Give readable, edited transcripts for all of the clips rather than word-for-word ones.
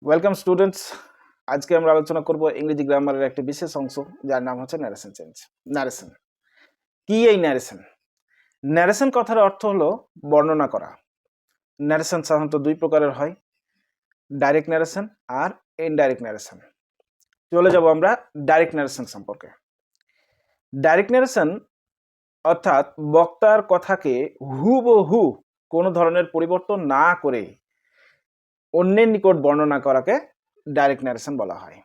Welcome students. আজকে আমরা আলোচনা করব ইংরেজি গ্রামারের একটি বিশেষ অংশ, যার নাম হচ্ছে ন্যারেশন চেঞ্জ। ন্যারেশন কি? এই ন্যারেশন ন্যারেশন কথার অর্থ হলো বর্ণনা করা। ন্যারেশন সাধারণত দুই প্রকারের হয়, ডাইরেক্ট ন্যারেশন আর ইনডাইরেক্ট ন্যারেশন। চলে যাব আমরা ডাইরেক্ট ন্যারেশন সম্পর্কে। ডাইরেক্ট ন্যারেশন অর্থাৎ বক্তার কথাকে হুবহু কোনো ধরনের পরিবর্তন না করে অন্যের নিকট বর্ণনা করাকে ডাইরেক্ট ন্যারেশন বলা হয়।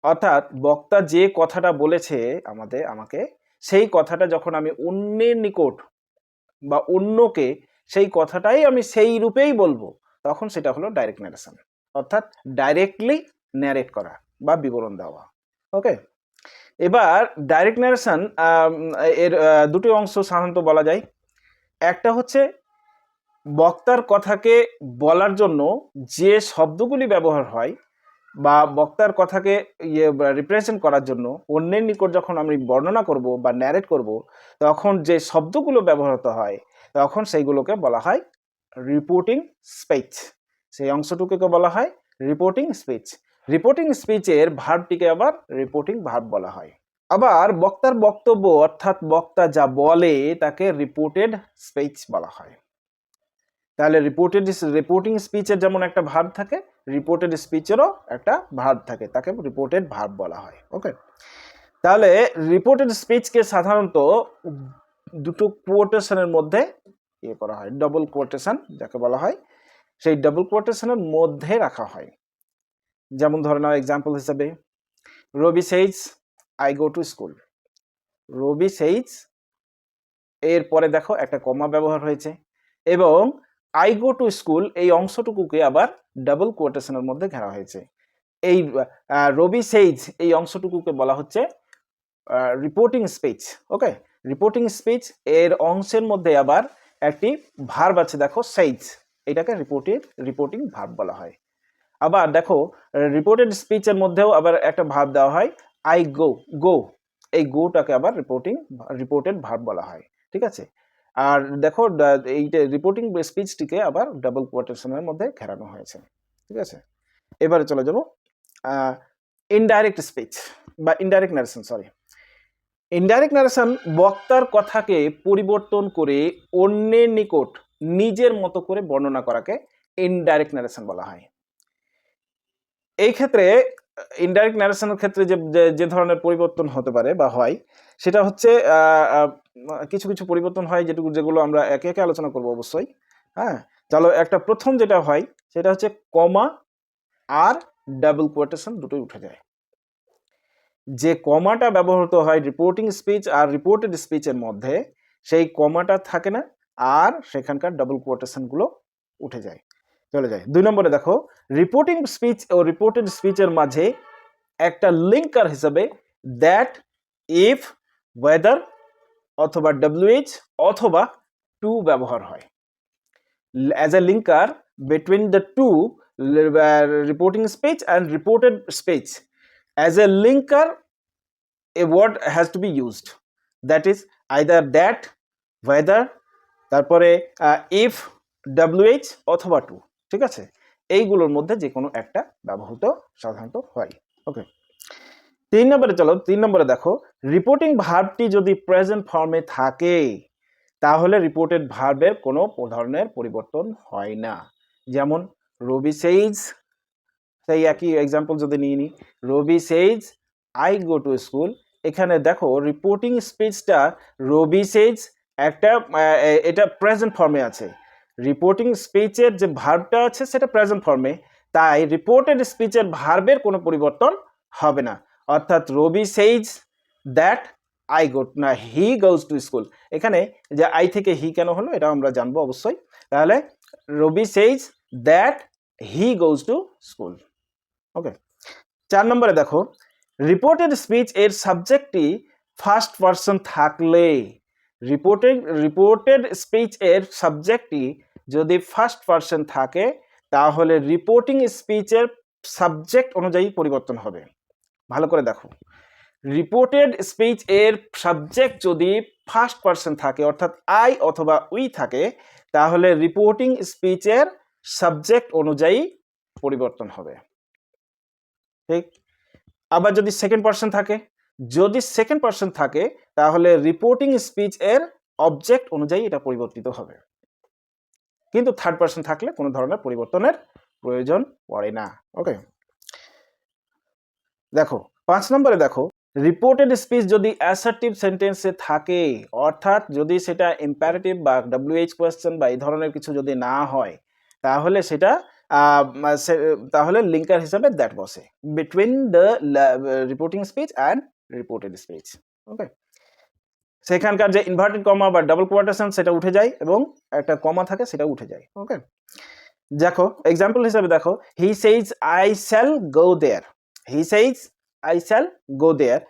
অর্থাৎ বক্তা যে কথাটা বলেছে আমাকে সেই কথাটা যখন আমি অন্যের নিকট বা অন্যকে সেই কথাটাই আমি সেই রূপেই বলবো, তখন সেটা হলো ডাইরেক্ট ন্যারেশন, অর্থাৎ ডাইরেক্টলি ন্যারেট করা বা বিবরণ দেওয়া। ওকে, এবার ডাইরেক্ট ন্যারেশন এর দুটি অংশ সাধারণত বলা যায়। একটা হচ্ছে বক্তার কথাকে বলার জন্য যে শব্দগুলি ব্যবহার হয় বা বক্তার কথাকে রিপ্রেজেন্ট করার জন্য অন্যের নিকট যখন আমি বর্ণনা করব বা ন্যারেট করব, তখন যে শব্দগুলো ব্যবহৃত হয় তখন সেইগুলোকে বলা হয় রিপোর্টিং স্পিচ। সেই অংশটুকুকে বলা হয় রিপোর্টিং স্পিচ। রিপোর্টিং স্পিচের ভার্বটিকে আবার রিপোর্টিং ভার্ব বলা হয়। আবার বক্তার বক্তব্য অর্থাৎ বক্তা যা বলে তাকে রিপোর্টেড স্পিচ বলা হয়। তাহলে রিপোর্টিং স্পিচের যেমন একটা ভার্ব থাকে, রিপোর্টেড স্পিচেরও একটা ভার্ব থাকে, তাকে রিপোর্টেড ভার্ব বলা হয়। ওকে, তাহলে রিপোর্টেড স্পিচকে সাধারণত দুটো কোটেশনের মধ্যে করা হয়, ডবল কোটেশন যাকে বলা হয়, সেই ডবল কোটেশনের মধ্যে রাখা হয়। যেমন ধরে নাও এক্সাম্পল হিসেবে, Ravi says I go to school. Ravi says এরপরে দেখো একটা কমা ব্যবহার হয়েছে, এবং আই গো টু স্কুল এই অংশটুকুকে আবার ডাবল কোটেশনের মধ্যে ঘেরা হয়েছে। এই রবি সেইজ এই অংশটুকুকে বলা হচ্ছে রিপোর্টিং স্পিচ। ওকে, রিপোর্টিং স্পিচ এর অংশের মধ্যে আবার একটি ভার্ব আছে, দেখো সেইজ, এটাকে রিপোর্টিং ভার্ব বলা হয়। আবার দেখো রিপোর্টেড স্পিচের মধ্যেও আবার একটা ভার্ব দেওয়া হয়, আই গো। গো, এই গোটাকে আবার রিপোর্টেড ভার্ব বলা হয়। ঠিক আছে, আর দেখো এইটা রিপোর্টিং স্পিচটিকে আবার ডাবল কোটেশনের মধ্যে ঘেরানো হয়েছে। ঠিক আছে, এবারে চলে যাব ইনডাইরেক্ট স্পিচ বা ইনডাইরেক্ট ন্যারেশন। ইনডাইরেক্ট ন্যারেশন বক্তার কথাকে পরিবর্তন করে অন্যের নিকট নিজের মতো করে বর্ণনা করাকে ইনডাইরেক্ট ন্যারেশন বলা হয়। এই ক্ষেত্রে ইনডাইরেক্ট ন্যারেশনের ক্ষেত্রে যে ধরনের পরিবর্তন হতে পারে বা হয়, সেটা হচ্ছে কিছু কিছু পরিবর্তন হয় যেগুলো আমরা একে একে আলোচনা করব অবশ্যই। হ্যাঁ, চলো একটা প্রথম যেটা হয় সেটা হচ্ছে কমা আর ডাবল কোটেশন দুটোই উঠে যায়। যে কমাটা ব্যবহৃত হয় রিপোর্টিং স্পিচ আর রিপোর্টেড স্পিচের মধ্যে, সেই কমাটা থাকে না, আর সেখানকার ডাবল কোটেশনগুলো উঠে যায়, চলে যায়। 2 নম্বরে দেখো, রিপোর্টিং স্পিচ ও রিপোর্টেড স্পিচের মাঝে একটা লিঙ্কার হিসেবে দ্যাট, ইফ, ওয়েদার অথবা ডব্লিউএইচ অথবা টু ব্যবহার হয়। As a linker between the two reporting speech and reported speech, as a linker a word has to be used, that is either that, whether, তারপরে if, wh অথবা two. ঠিক আছে, এইগুলোর মধ্যে যে কোনো একটা ব্যবহৃত সাধারণত হয়। ওকে, 3 নম্বরে চলো, 3 নম্বরে দেখো, রিপোর্টিং ভার্বটি যদি প্রেজেন্ট ফর্মে থাকে তাহলে রিপোর্টেড ভার্বের কোনো ধরনের পরিবর্তন হয় না। যেমন রবি সেইজ, সেই একই এক্সাম্পল যদি নিয়ে নিই, Ravi says I go to school. এখানে দেখো রিপোর্টিং স্পিচটা রবি সেইজ একটা এটা প্রেজেন্ট ফর্মে আছে, রিপোর্টিং স্পিচের যে ভার্বটা আছে সেটা প্রেজেন্ট ফর্মে, তাই রিপোর্টেড স্পিচের ভার্বের কোনো পরিবর্তন হবে না। অর্থাৎ রবি সেইজ দ্যাট আই গো না হি গোজ টু স্কুল, এখানে যে আই থেকে হি কেন হলো এটা আমরা জানবো অবশ্যই। তাহলে Ravi says that he goes to school. Okay, 4 নম্বরে দেখো, রিপোর্টেড স্পিচ এর সাবজেক্টটি ফার্স্ট পারসন থাকলে, রিপোর্টেড স্পিচ এর সাবজেক্টটি যদি ফার্স্ট পারসন থাকে তাহলে রিপোর্টিং স্পিচের সাবজেক্ট অনুযায়ী পরিবর্তন হবে। ভালো করে দেখো, রিপোর্টেড স্পিচ এর সাবজেক্ট যদি ফার্স্ট পারসন থাকে অর্থাৎ আই অথবা উই থাকে, তাহলে রিপোর্টিং স্পিচের সাবজেক্ট অনুযায়ী পরিবর্তন হবে, ঠিক। আবার যদি সেকেন্ড পারসন থাকে, যদি সেকেন্ড পারসন থাকে তাহলে রিপোর্টিং স্পিচ এর অবজেক্ট অনুযায়ী এটা পরিবর্তিত হবে, কিন্তু থার্ড পারসন থাকলে কোনো ধরনের পরিবর্তনের প্রয়োজন পড়ে না। ওকে, দেখো 5 নম্বরে দেখো, রিপোর্টেড স্পিচ যদি অ্যাসার্টিভ সেন্টেন্সে থাকে, অর্থাৎ যদি সেটা ইম্পারেটিভ বা WH কোয়েশ্চেন বা এই ধরনের কিছু যদি না হয়, তাহলে সেটা তাহলে লিঙ্কার হিসাবে দ্যাট বসে between the reporting speech and reported speech. Okay, সেখানকার যে ইনভার্টেড কমা বা ডাবল কোয়াটেশন সেটা উঠে যায় এবং একটা কমা থাকে সেটা উঠে যায়। ওকে, দেখো এক্সাম্পল হিসাবে দেখো, he says I shall go there, he says I shall go there.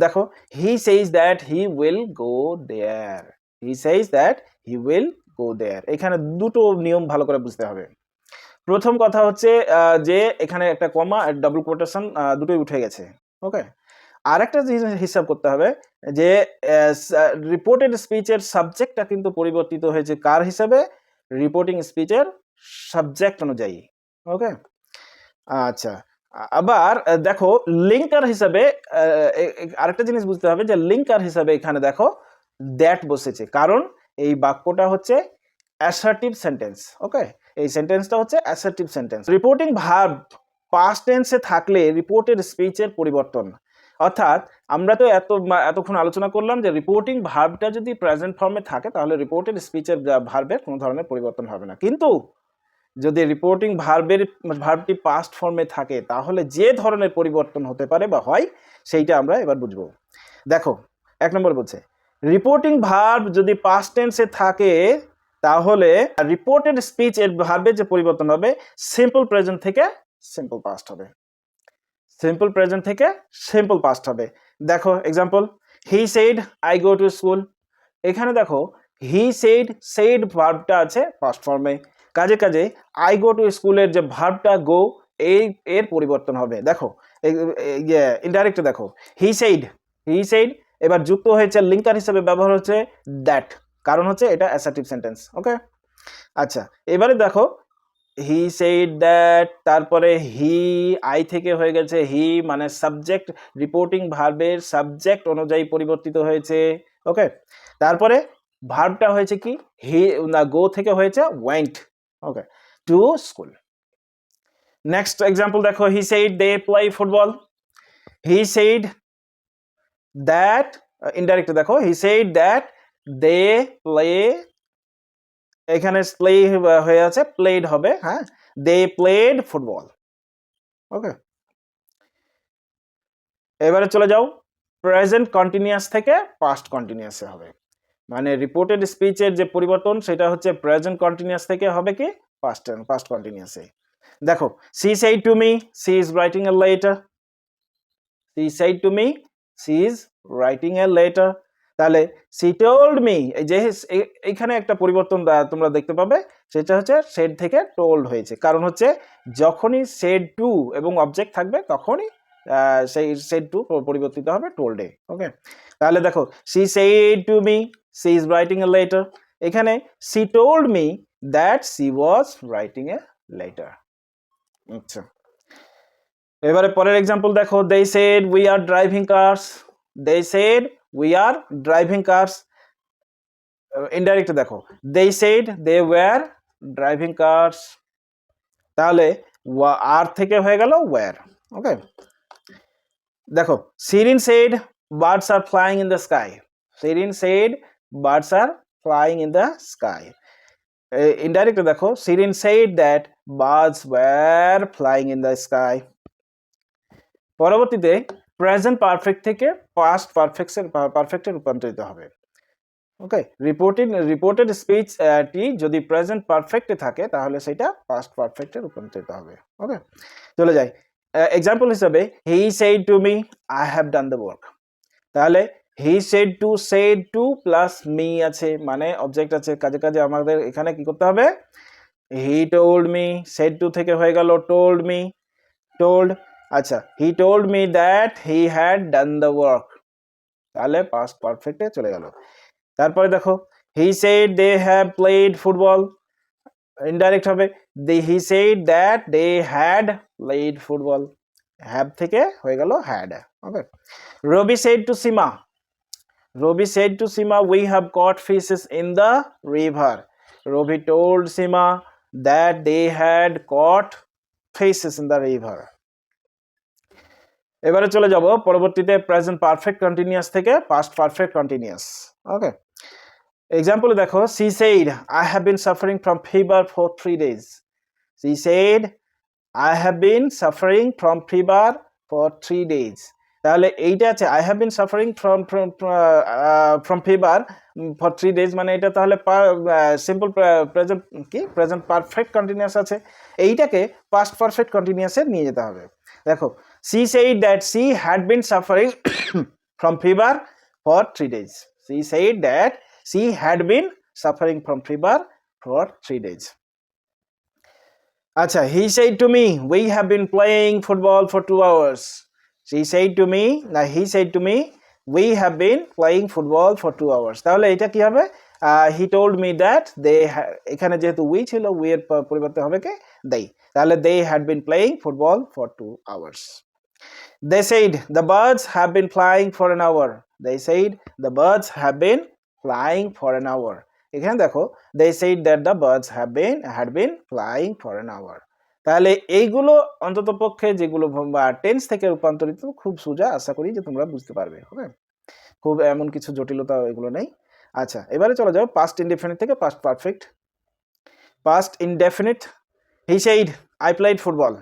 দেখো, he says that he will go there, he says that he will go there. এখানে দুটো নিয়ম ভালো করে বুঝতে হবে। প্রথম কথা হচ্ছে যে এখানে একটা কমা আর ডাবল কোটেশন দুটোই উঠে গেছে। ওকে, আরেকটা জিনিস হিসাব করতে হবে যে রিপোর্টেড স্পিচের সাবজেক্টটা কিন্তু পরিবর্তিত হয়েছে কার হিসাবে, রিপোর্টিং স্পিচের সাবজেক্ট অনুযায়ী। ওকে, আচ্ছা, আবার দেখো লিঙ্কার হিসাবে আরেকটা জিনিস বুঝতে হবে যে লিঙ্কার হিসাবে এখানে দেখো দ্যাট বসেছে, কারণ এই বাক্যটা হচ্ছে অ্যাসার্টিভ সেন্টেন্স। ওকে, এই সেন্টেন্সটা হচ্ছে assertive sentence. Reporting verb past টেন্সে থাকলে রিপোর্টেড স্পিচের পরিবর্তন, অর্থাৎ আমরা তো এতক্ষণ আলোচনা করলাম যে রিপোর্টিং ভার্বটা যদি প্রেজেন্ট ফর্মে থাকে তাহলে রিপোর্টেড স্পিচের ভার্বের কোনো ধরনের পরিবর্তন হবে না, কিন্তু যদি রিপোর্টিং ভার্বটি পাস্ট ফর্মে থাকে তাহলে যে ধরনের পরিবর্তন হতে পারে বা হয় সেইটা আমরা এবার বুঝবো। দেখো 1 নম্বর বলছে, রিপোর্টিং ভার্ব যদি পাস্ট টেন্সে থাকে তাহলে রিপোর্টেড স্পিচ এর ভার্বের যে পরিবর্তন হবে সিম্পল প্রেজেন্ট থেকে সিম্পল পাস্ট হবে, সিম্পল প্রেজেন্ট থেকে সিম্পল পাস্ট হবে। দেখো example, he said I go to school. এখানে দেখো হি সেইড ভার্বটা আছে পাস্ট ফর্মে, কাজে কাজে আই গো টু স্কুলের যে ভার্বটা গো এর পরিবর্তন হবে। দেখো ইনডাইরেক্ট দেখো, হি সেইড এবার যুক্ত হয়েছে লিঙ্কার হিসেবে ব্যবহার হচ্ছে দ্যাট, কারণ হচ্ছে এটা অ্যাসার্টিভ সেন্টেন্স। ওকে, আচ্ছা, এবারে দেখো হি সেইড দ্যাট, তারপরে হি আই থেকে হয়ে গেছে হি, মানে সাবজেক্ট রিপোর্টিং ভার্বের সাবজেক্ট অনুযায়ী পরিবর্তিত হয়েছে। ওকে, তারপরে ভার্বটা হয়েছে কি, হি না গো থেকে হয়েছে went. Okay, to school. Next example দেখো, he said they play football. He said that, indirect দেখো, he said that they play, এখানে প্লে হয়ে আছে প্লেড হবে, হ্যাঁ, দে প্লেড ফুটবল। ওকে, এবারে চলে যাও প্রেজেন্ট কন্টিনিউয়াস থেকে পাস্ট কন্টিনিউয়াসে হবে, মানে রিপোর্টেড স্পিচের যে পরিবর্তন সেটা হচ্ছে প্রেজেন্ট কন্টিনিউয়াস থেকে হবে কি পাস্ট কন্টিনিউয়াসে। দেখো, she said to me she is writing a letter, she said to me she is writing a letter. তাহলে সি টোল্ড মি, এই যে এইখানে একটা পরিবর্তন তোমরা দেখতে পাবে, সেটা হচ্ছে সেড থেকে টোল্ড হয়েছে, কারণ হচ্ছে যখনই সেড টু এবং অবজেক্ট থাকবে তখনই সেই সেড টু পরিবর্তিত হবে টোল্ডে। ওকে, তাহলে দেখো she said to me she is writing a letter, এখানে she told me that she was writing a letter. আচ্ছা, এবারে পরের এক্সাম্পল দেখো, they said we are driving cars, they said we are driving cars. Indirect দেখো, they said they were driving cars, তাহলে are থেকে হয়ে গেল ওয়্যার। ওকে, দেখো, Shirin said birds are flying in the sky, Shirin said birds are flying in the sky. Indirect দেখো, Shirin said that birds were flying in the sky. পরবর্তীতে present perfect থেকে past পারফেক্টে রূপান্তরিত হবে। ওকে, রিপোর্টেড স্পিচ টি যদি প্রেজেন্ট পারফেক্টে থাকে তাহলে সেটা পাস্ট পারফেক্টে রূপান্তরিত হবে। ওকে, চলে যাই এক্সাম্পল হিসাবে, he said to me I have done the work. তাহলে he said to plus me আছে, মানে অবজেক্ট আছে, কাজে কাজে আমাদের এখানে কি করতে হবে, he told me, said to থেকে হয়ে গেল টোল্ড মি, টোল্ড। আচ্ছা, he told me that he had done the work, তাহলে পাস্ট পারফেক্টে চলে গেল। তারপরে দেখো, he said they have played football, indirect হবে he said that they had played football, have থেকে হয়ে গেল had. Okay, Robi said to Seema, Robbie said to Sima, we have caught fishes in the river. Robbie told Sima that they had caught fishes in the river. এবারে চলে যাব পরবর্তীতে present perfect continuous থেকে past perfect continuous. ওকে, example দেখো, she said I have been suffering from fever for 3 days. She said I have been suffering from fever for 3 days. তাহলে এইটা আছে I have been suffering from fever for 3 days, মানে এটা তাহলে simple present কি present perfect continuous আছে, এইটাকে past perfect কন্টিনিউয়াসে নিয়ে যেতে হবে। দেখো she said that she had been suffering from fever for 3 days. She said that she had been suffering from fever for 3 days. আচ্ছা, he said to me we have been playing football for 2 hours. He said to me we have been playing football for 2 hours. তাহলে এটা কি হবে, he told me that they এখানে যেহেতু we ছিল we এর পরিবর্তে হবে কি they, তাহলে they had been playing football for 2 hours. They said the birds have been flying for an hour. They said the birds have been flying for an hour. এখানে দেখো they said that the birds had been flying for an hour. তাহলে এইগুলো অন্ততপক্ষে যেগুলো tense থেকে রূপান্তরিত খুব সোজা, আশা করি যে তোমরা বুঝতে পারবে। ওকে, খুব এমন কিছু জটিলতা এগুলো নেই। আচ্ছা, এবারে চলে যাও পাস্ট ইনডেফিনিট থেকে past perfect. Past indefinite, he said I played football,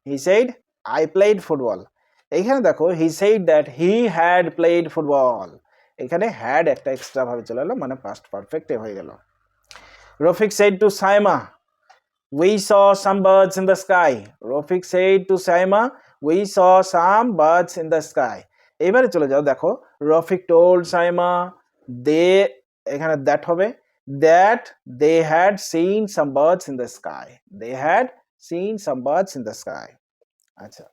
he said I played football. এইখানে দেখো he said that he had played football, এখানে হ্যাড একটা এক্সট্রা ভাবে চলে এলো, মানে পাস্ট পারফেক্টে হয়ে গেল। Rafiq said to Saima we saw some birds in the sky. Rafik said to Saima we saw some birds in the sky. এবারে চলে যাও, দেখো রফিক told Saima they, এখানে that হবে that they had seen some birds in the sky. They had seen some birds in the sky. আচ্ছা,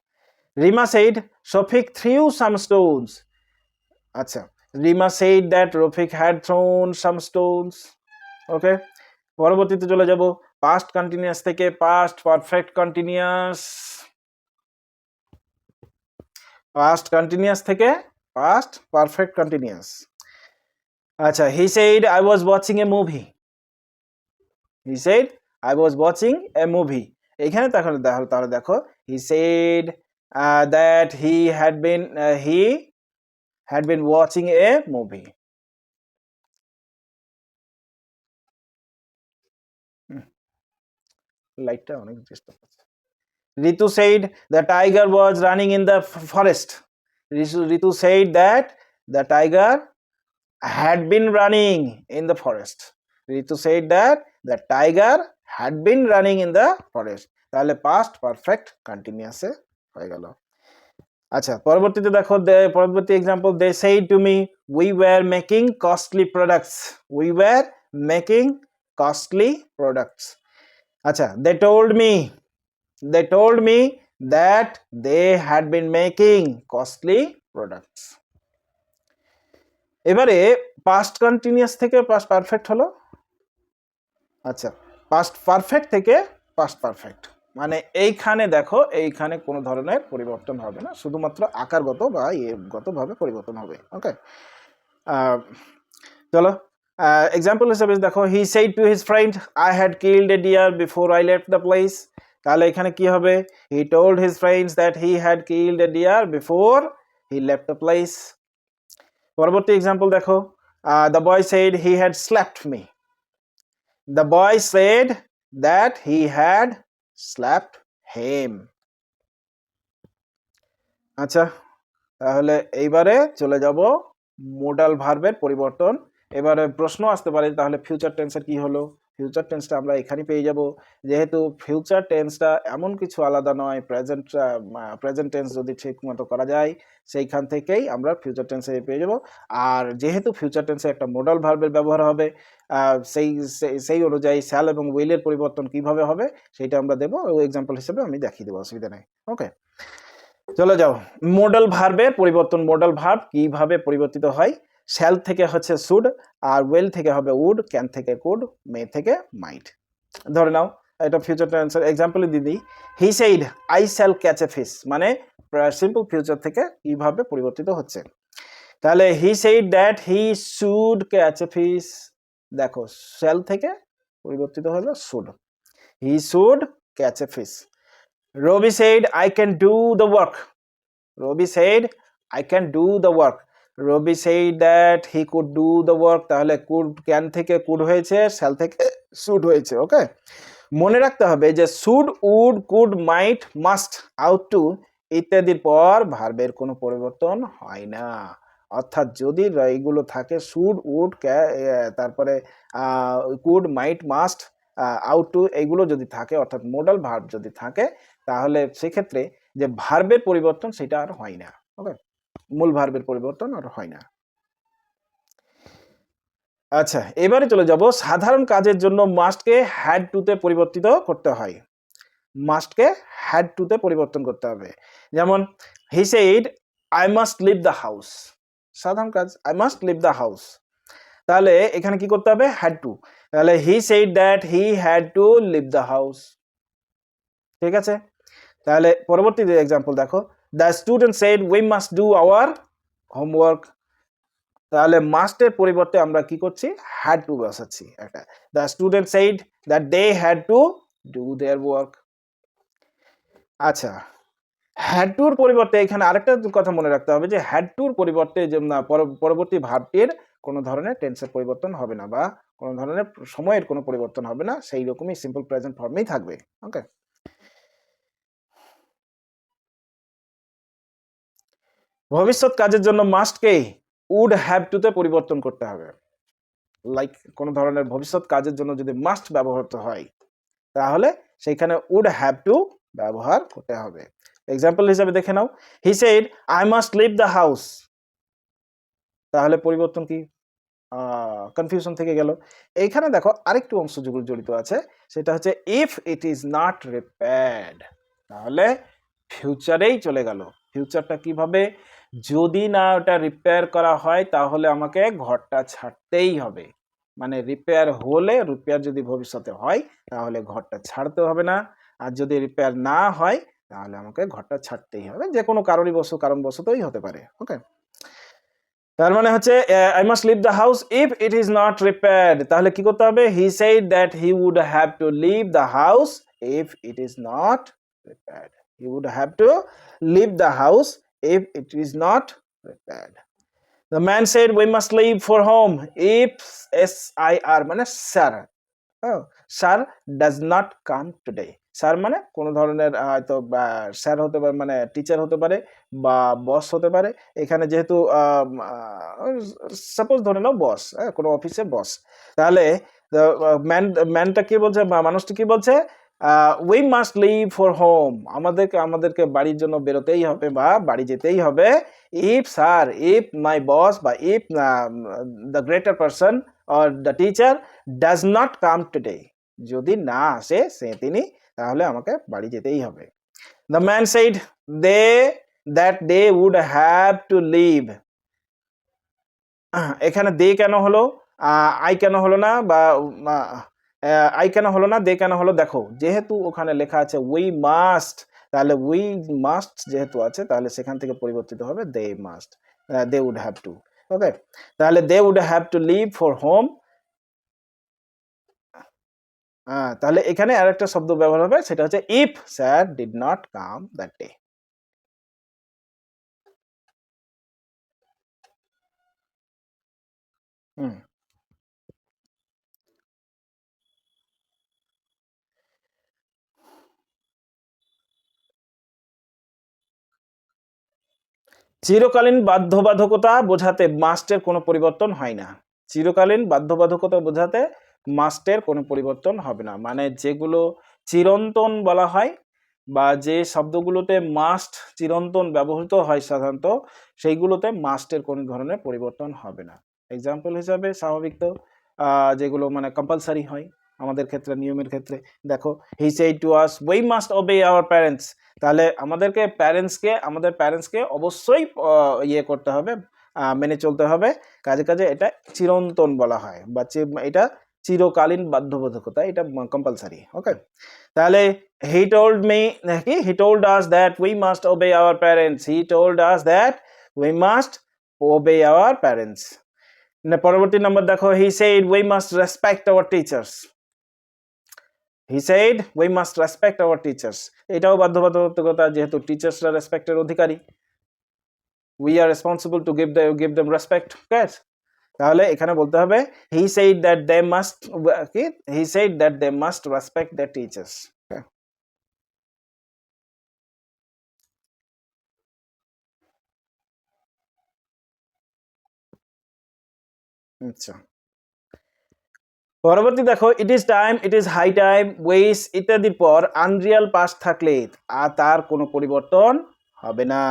Rima said Shafik threw some stones. আচ্ছা, Rima said that Rafik had thrown some stones. ওকে, পরবর্তীতে চলে যাব past continuous থেকে past perfect continuous, past continuous থেকে past perfect continuous. আচ্ছা, হি said I was watching a movie, he said I was watching a movie. এখানে তাহলে দেখো he said that he had been watching a movie. লাইটটা অনেক disturb আছে। Ritu said the tiger was running in the forest. Ritu said that the tiger had been running in the forest. Ritu said that the tiger had been running in the forest. তাহলে past perfect continuous এ হয়ে গেল। আচ্ছা, পরবর্তীতে দেখো পরবর্তী example, they said to me we were making costly products. We were making costly products. আচ্ছা, they told me that they had been making costly products. এবারে past continuous থেকে পাস্ট পারফেক্ট হলো। আচ্ছা, পাস্ট পারফেক্ট থেকে past perfect, মানে এইখানে দেখো এইখানে কোনো ধরনের পরিবর্তন হবে না, শুধুমাত্র আকারগত বা গতভাবে পরিবর্তন হবে। ওকে, চলো এক্সাম্পল হিসেবে দেখো, he said to his friend I had killed a deer before I left the place. তাহলে এখানে কি হবে, he told his friends that he had killed a deer before he left the place. পরবর্তী example দেখো, the boy said he had slapped me, the boy said that he had slapped him. আচ্ছা, তাহলে এইবারে চলে যাব modal ভার্বের পরিবর্তন। এবারে প্রশ্ন আসতে পারে তাহলে ফিউচার টেন্সের কি হলো। ফিউচার টেন্সটা আমরা এখানে পেয়ে যাব, যেহেতু ফিউচার টেন্সটা এমন কিছু আলাদা নয়, প্রেজেন্ট টেন্স যদি ঠিক মতো করা যায় সেইখান থেকেই আমরা ফিউচার টেন্সে পেয়ে যাব। আর যেহেতু ফিউচার টেন্সে একটা মোডাল ভার্বের ব্যবহার হবে, সেই অনুযায়ী শ্যাল এবং উইলের পরিবর্তন কিভাবে হবে সেটা আমরা দেবো, ওই এক্সাম্পল হিসেবে আমি দেখিয়ে দেবো, অসুবিধা নেই। ওকে, চলে যাও মোডাল ভার্বের পরিবর্তন। মোডাল ভার্ব কিভাবে পরিবর্তিত হয়, শ্যাল থেকে হচ্ছে শুড, আর ওয়েল থেকে হবে উড, ক্যান থেকে কুড, মে থেকে মাইট। ধরে নাও এটা ফিউচার টেন্সের এক্সাম্পল দিয়ে দিই, he said I shall catch a fish, মানে সিম্পল ফিউচার থেকে কিভাবে পরিবর্তিত হচ্ছে। তাহলে he said that he should catch a fish, দেখো শ্যাল থেকে পরিবর্তিত হলো should, he should catch a fish. Rabi said I can do the work, Rabi said I can do the work, Rabi said that he could do the work, তাহলে could can থেকে could হয়েছে, shall থেকে should হয়েছে। ওকে, মনে রাখতে হবে যে should, would, could, might, must, ought to ইত্যাদির পর ভার্বের কোনো পরিবর্তন হয় না। অর্থাৎ যদি এইগুলো থাকে শুড, উড, তারপরে could, might, must, ought to, এইগুলো যদি থাকে অর্থাৎ মোডাল ভার্ব যদি থাকে, তাহলে সেক্ষেত্রে যে ভার্বের পরিবর্তন সেটা আর হয় না। ওকে, মূল ভার্বের পরিবর্তন আর হয় না। আচ্ছা, এবারে চলে যাব সাধারণ কাজের জন্য মাস্টকে হ্যাড টুতে পরিবর্তিত করতে হয়। মাস্টকে হ্যাড টুতে পরিবর্তন করতে হবে। যেমন he said I must leave the house, সাধারণ কাজ I must leave the house, তাহলে এখানে কি করতে হবে হ্যাড টু, তাহলে he said that he had to leave the house. ঠিক আছে, তাহলে পরবর্তী এক্সাম্পল দেখো, the student said we must do our homework, তাহলে মাস্টের পরিবর্তে আমরা কি করছি হ্যাড টু বসাচ্ছি একটা, the student said that they had to do their work. আচ্ছা, হ্যাড টুর পরিবর্তে এখানে আরেকটা কথা মনে রাখতে হবে যে হ্যাড টুর পরিবর্তে যে পরবর্তী ভার্বটির কোনো ধরনের টেন্সের পরিবর্তন হবে না বা কোনো ধরনের সময়ের কোনো পরিবর্তন হবে না, সেই রকমই সিম্পল প্রেজেন্ট ফর্মেই থাকবে। ওকে, ভবিষ্যৎ কাজের জন্য মাস্টকে উড হ্যাভ টুতে পরিবর্তন করতে হবে। লাইক কোনো ধরনের ভবিষ্যৎ কাজের জন্য যদি মাস্ট ব্যবহৃত হয় তাহলে সেইখানে উড হ্যাভ টু ব্যবহার করতে হবে। এক্সাম্পল হিসাবে দেখে নাও, he said I must leave the house, তাহলে পরিবর্তন কি কনফিউশন থেকে গেল। এইখানে দেখো আরেকটু অংশ যেগুলো জড়িত আছে, সেটা হচ্ছে if it is not repaired, তাহলে ফিউচারেই চলে গেল। ফিউচারটা কিভাবে, যদি না ওটা রিপেয়ার করা হয় তাহলে আমাকে ঘরটা ছাড়তেই হবে, মানে রিপেয়ার হলে, রিপেয়ার যদি ভবিষ্যতে হয় তাহলে ঘরটা ছাড়তে হবে না, আর যদি রিপেয়ার না হয় তাহলে আমাকে ঘরটা ছাড়তেই হবে, যে কোনো কারণবশতই হতে পারে। ওকে, তার মানে হচ্ছে I must leave the house if it is not repaired, তাহলে কি করতে হবে, he said that he would have to leave the house if it is not repaired, he would have to leave the house if it is not repaired. The man said we must leave for home if SIR মানে sir, sir does not come today, sir মানে কোনো ধরনের হয়তো sir হতে পারে, মানে teacher হতে পারে বা বস হতে পারে। এখানে যেহেতু সাপোজ ধরে নাও বস, কোনো অফিসে বস, তাহলে ম্যানটা কি বলছে বা মানুষটা কি বলছে, we must leave for home, আমাদেরকে বাড়ির জন্য বেরোতেই হবে বা বাড়ি যেতেই হবে, if sir, if my boss বা if the greater person or the teacher does not come today, যদি না আসে তিনি, তাহলে আমাকে বাড়ি যেতেই হবে। The man said they would have to leave, এখানে দে কেন হলো, আই কেন হলো না, বা আই কেন হলো না, দে কেন হলো, দেখো যেহেতু ওখানে লেখা আছে উই মাস্ট, তাহলে উই মাস্ট যেহেতু আছে তাহলে সেখান থেকে পরিবর্তিত হবে they must, they would have to. Okay, তাহলে they would have to leave for home, তাহলে এখানে আরেকটা শব্দ ব্যবহার হবে, সেটা হচ্ছে if sir did not come that day. চিরকালীন বাধ্যবাধকতা বোঝাতে মাস্টের কোনো পরিবর্তন হয় না, চিরকালীন বাধ্যবাধকতা বোঝাতে মাস্টের কোনো পরিবর্তন হবে না, মানে যেগুলো চিরন্তন বলা হয় বা যে শব্দগুলোতে মাস্ট চিরন্তন ব্যবহৃত হয় সাধারণত, সেইগুলোতে মাস্টের কোনো ধরনের পরিবর্তন হবে না। এক্সাম্পল হিসাবে স্বাভাবিক তো যেগুলো মানে কম্পালসারি হয় আমাদের ক্ষেত্রে, নিয়মের ক্ষেত্রে, দেখো হি said to us we must ওবে our parents, তাহলে আমাদের প্যারেন্টসকে অবশ্যই ইয়ে করতে হবে, মেনে চলতে হবে, কাজে কাজে এটা চিরন্তন বলা হয় বা এটা চিরকালীন বাধ্যবাধকতা, এটা কম্পালসারি। ওকে, তাহলে he told me, he told us that we must obey our parents. He told us that we must obey our parents. পরবর্তী নাম্বার দেখো, he said we must respect our teachers. He said we must respect our teachers. এটাও বাধ্যবাধকতা, যেহেতু টিচার্সরা রেসপেক্টের অধিকারী, we are responsible to give them respect. Okay, তাহলে এখানে বলতে হবে he said that they must respect their teachers. Okay. আচ্ছা, পরবর্তী দেখো, it is time, it is high time, ways ইত্যাদির পর আনরিয়াল পাস্ট থাকলে আর তার কোনো পরিবর্তন হবে না।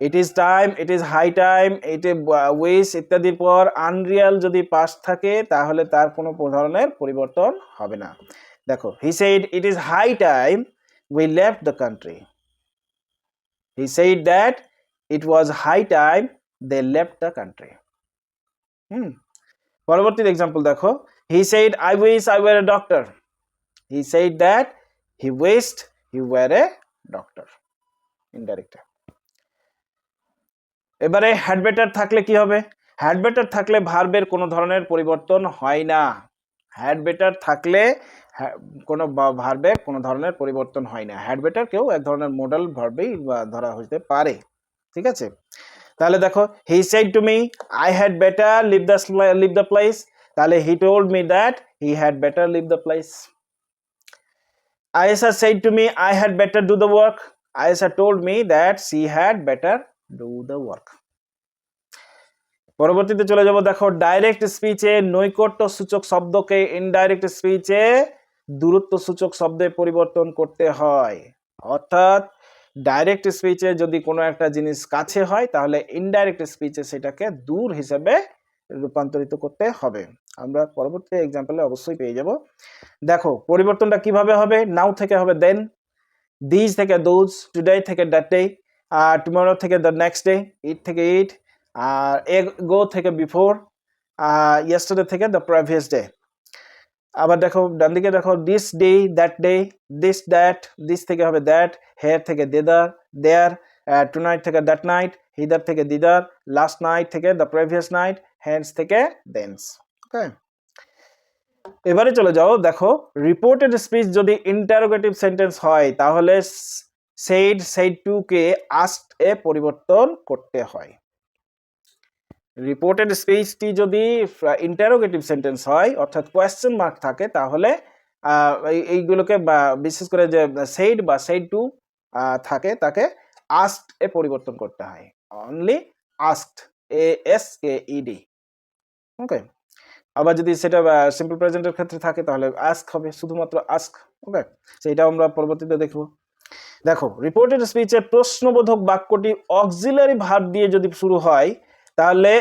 it is time, it is high time, ways ইত্যাদির পর আনরিয়াল যদি পাস্ট থাকে তাহলে তার কোনো ধরনের পরিবর্তন হবে না। দেখো, he said it is high time we left the country. He said that it was high time they left the country. পরবর্তী এক্সাম্পল দেখো, he said I wish I were a doctor. He said that he wished he were a doctor. Indirect. এবারে had better থাকলে কি হবে? Had better থাকলে ভার্বের কোনো ধরনের পরিবর্তন হয় না। হ্যাড বেটার থাকলে কোনো ভার্বের কোনো ধরনের পরিবর্তন হয় না। হ্যাড বেটার কেউ এক ধরনের মডেল ভার্বেই ধরা হতে পারে। ঠিক আছে, তাহলে দেখো, he said to me I had better leave the place. তাহলে he told me that he had better leave the place. Aisha said to me I had better do the work. Aisha told me that she had better do the work. পরবর্তীতে চলে যাব, দেখো, direct স্পিচে নৈকট্য সূচক শব্দকে indirect স্পিচে দূরত্ব সূচক শব্দে পরিবর্তন করতে হয়। অর্থাৎ ডাইরেক্ট স্পিচে যদি কোনো একটা জিনিস কাছে হয় তাহলে ইনডাইরেক্ট স্পিচে সেটাকে দূর হিসেবে রূপান্তরিত করতে হবে। আমরা পরবর্তী এক্সাম্পলে অবশ্যই পেয়ে যাব। দেখো, পরিবর্তনটা কিভাবে হবে? নাও থেকে হবে দেন, দিস থেকে দোজ, টুডে থেকে দ্যাট ডে, টুমরো থেকে দ্য নেক্সট ডে, ইট থেকে ইট, আর গো থেকে বিফোর, ইয়েস্টারডে থেকে দ্য প্রিভিয়াস ডে। আবার দেখো ডান দিকে দেখো, this day, that day, this that, this থেকে হবে দ্যাট, হেয়ার থেকে দেদার, দেয়ার, টুনাইট থেকে দ্যাট নাইট, হিদার থেকে দিদার, লাস্ট নাইট থেকে দ্য প্রিভিয়াস নাইট, হ্যান্ডস থেকে দেন্স। ওকে, এবারে চলে যাও, দেখো, রিপোর্টেড স্পিচ যদি ইন্টারোগেটিভ সেন্টেন্স হয় তাহলে said to কে asked এ পরিবর্তন করতে হয়। রিপোর্টেড স্পিচটি যদি ইন্টারোগেটিভ সেন্টেন্স হয় অর্থাৎ কোয়েশ্চেন মার্ক থাকে তাহলে এইগুলোকে বিশেষ করে যে said বা said to থাকে তাকে asked এ পরিবর্তন করতে হয়। Only asked, ASKED। ওকে, আবার যদি সেটা সিম্পল প্রেজেন্টের ক্ষেত্রে থাকে তাহলে ask হবে, শুধুমাত্র ask। ওকে, সেটা আমরা পরবর্তীতে দেখব। দেখো, রিপোর্টেড স্পিচে প্রশ্নবোধক বাক্যটি অক্সিলারি ভার্ব দিয়ে যদি শুরু হয় তাহলে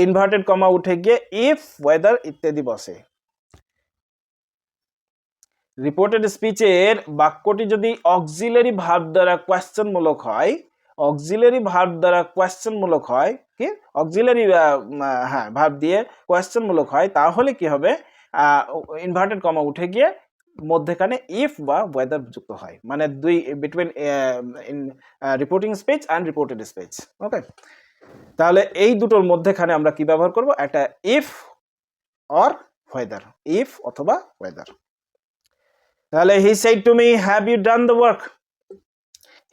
ইনভার্টেড কমা উঠে গিয়ে ইফ, ওয়েদার ইত্যাদি বসে। রিপোর্টেড স্পিচের বাক্যটি যদি অক্সিলারি ভার্ব দ্বারা কোয়েশ্চেন মূলক হয়, অক্সিলারি ভার্ব দ্বারা কোয়েশ্চেন মূলক হয়, কি অক্সিলারি ভার্ব দিয়ে কোয়েশ্চেন মূলক হয়, তাহলে কি হবে? ইনভার্টেড কমা উঠে গিয়ে মধ্যখানে ইফ বা ওয়েদার যুক্ত হয়, মানে দুই between reporting speech and reported speech. Okay, তাহলে এই দুটোর মধ্যখানে আমরা কি ব্যবহার করব? একটা ইফ অর ওয়েদার, ইফ অথবা ওয়েদার। তাহলে he said to me have you done the work.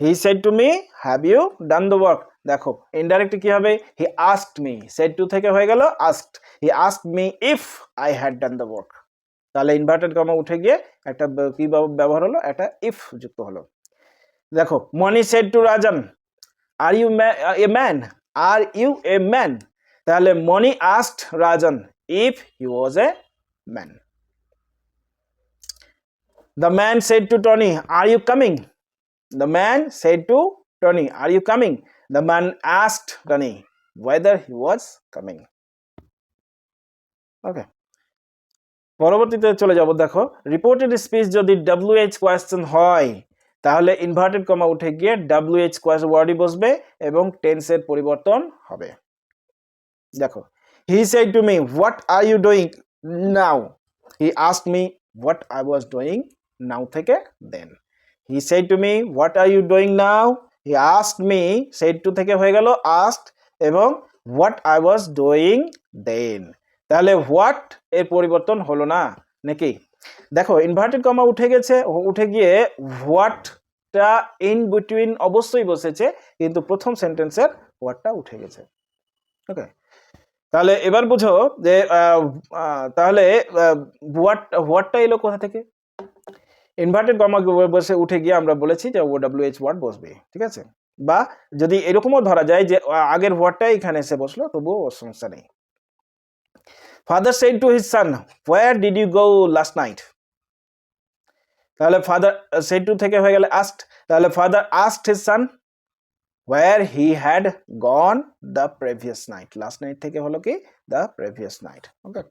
He said to me have you done the work. দেখো, ইনডাইরেক্ট কি হবে? he asked me, said to থেকে হয়ে গেল asked, he asked me if I had done the work. তাহলে inverted comma উঠে গিয়ে একটা কি ব্যবহার হলো? একটা ইফ যুক্ত হলো। দেখো, মনি said to Rajan are you a man, are you a man. তাহলে মনি asked Rajan if he was a man. The man said to Tony are you coming. The man said to Tony are you coming. The man asked Tony whether he was coming. Okay, পরবর্তীতে চলে যাব। দেখো, reported speech যদি WH question হয় তাহলে inverted comma উঠে গিয়ে WH ওয়ার্ডই বসবে এবং টেন্সের পরিবর্তন হবে। দেখো, he said to me what are you doing now. He asked me what I was doing now থেকে then. He said to me what are you doing now. He asked me, said to থেকে হয়ে গেল asked এবং what I was doing then. তাহলে what এর পরিবর্তন হলো না নাকি? দেখো ইনভার্টেড কমা উঠে গেছে, উঠে গিয়ে হোয়াটটা ইন বিটুইন অবশ্যই বসেছে, কিন্তু প্রথম সেন্টেন্সের হোয়াটটা উঠে গেছে। ওকে, তাহলে এবার বুঝো যে তাহলে হোয়াটটা এলো কোথা থেকে? ইনভার্টেড কমা বসে উঠে গিয়ে আমরা বলেছি যে OWH ওয়ার্ড বসবে, ঠিক আছে? বা যদি এরকমও ধরা যায় যে আগের হোয়াটটা এখানে এসে বসলো, তবুও সমস্যা নেই। Father said to his son where did you go last night. তাহলে ফাদার সেড টু থেকে হয়ে গেলে আস্কড, তাহলে father asked his son where he had gone the previous night. Last night থেকে হলো কি the previous night. Okay.